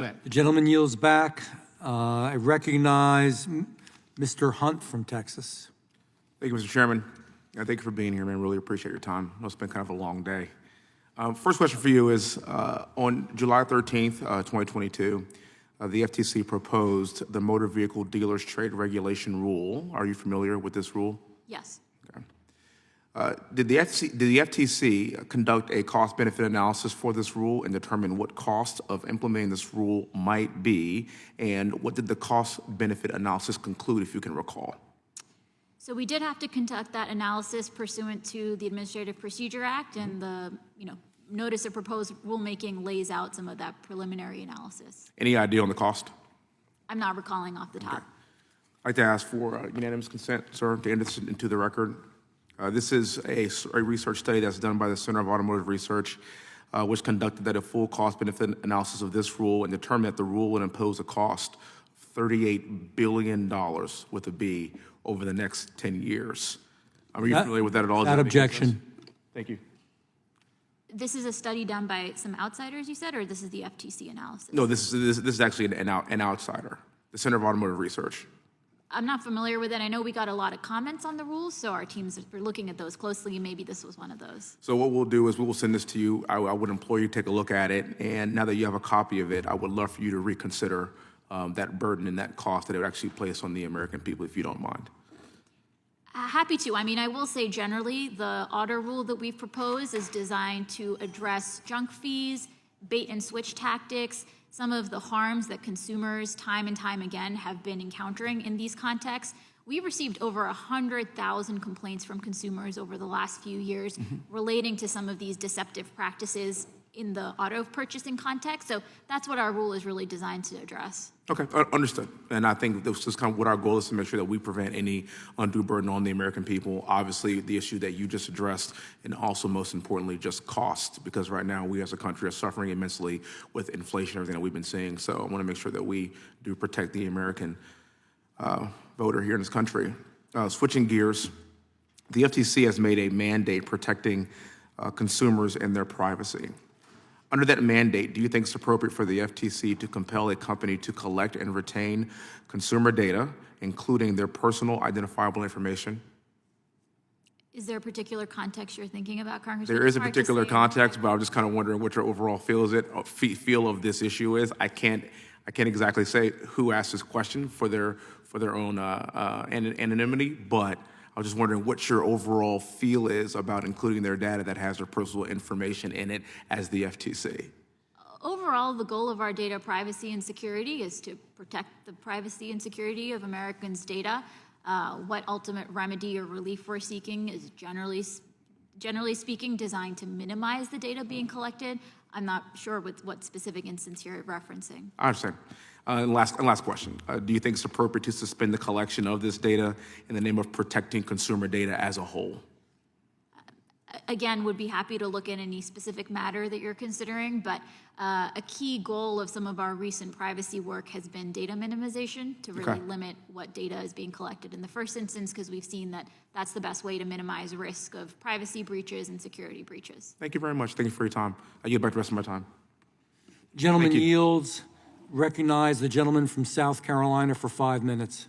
The gentleman yields back. I recognize Mr. Hunt from Texas. Thank you, Mr. Chairman. Thank you for being here, man. Really appreciate your time. I know it's been kind of a long day. First question for you is, on July 13th, 2022, the FTC proposed the Motor Vehicle Dealers Trade Regulation Rule. Are you familiar with this rule? Yes. Okay. Did the FTC conduct a cost-benefit analysis for this rule and determine what cost of implementing this rule might be? And what did the cost-benefit analysis conclude, if you can recall? So we did have to conduct that analysis pursuant to the Administrative Procedure Act, and the notice of proposed rulemaking lays out some of that preliminary analysis. Any idea on the cost? I'm not recalling off the top. Okay. I'd like to ask for unanimous consent, sir, to enter this into the record. This is a research study that's done by the Center of Automotive Research, which conducted a full cost-benefit analysis of this rule and determined that the rule would impose a cost of $38 billion with a B over the next 10 years. Are you familiar with that at all? That objection. Thank you. This is a study done by some outsiders, you said, or this is the FTC analysis? No, this is actually an outsider, the Center of Automotive Research. I'm not familiar with it. I know we got a lot of comments on the rules, so our teams are looking at those closely, and maybe this was one of those. So what we'll do is we will send this to you. I would implore you to take a look at it, and now that you have a copy of it, I would love for you to reconsider that burden and that cost that it would actually place on the American people, if you don't mind. Happy to. I mean, I will say generally, the auto rule that we've proposed is designed to address junk fees, bait and switch tactics, some of the harms that consumers time and time again have been encountering in these contexts. We've received over 100,000 complaints from consumers over the last few years relating to some of these deceptive practices in the auto purchasing context. So that's what our rule is really designed to address. Okay, understood. And I think this is kind of what our goal is, to make sure that we prevent any undue burden on the American people. Obviously, the issue that you just addressed, and also most importantly, just cost, because right now we as a country are suffering immensely with inflation, everything that we've been seeing. So I want to make sure that we do protect the American voter here in this country. Switching gears, the FTC has made a mandate protecting consumers and their privacy. Under that mandate, do you think it's appropriate for the FTC to compel a company to collect and retain consumer data, including their personal identifiable information? Is there a particular context you're thinking about, Congressman? There is a particular context, but I'm just kind of wondering what your overall feel of this issue is. I can't exactly say who asked this question for their own anonymity, but I was just wondering what your overall feel is about including their data that has their personal information in it as the FTC. Overall, the goal of our data privacy and security is to protect the privacy and security of Americans' data. What ultimate remedy or relief we're seeking is generally speaking designed to minimize the data being collected. I'm not sure with what specific instance you're referencing. I understand. Last question. Do you think it's appropriate to suspend the collection of this data in the name of protecting consumer data as a whole? Again, would be happy to look at any specific matter that you're considering, but a key goal of some of our recent privacy work has been data minimization to really limit what data is being collected in the first instance, because we've seen that that's the best way to minimize risk of privacy breaches and security breaches. Thank you very much. Thank you for your time. I yield back the rest of my time. Gentleman yields. Recognize the gentleman from South Carolina for 5 minutes.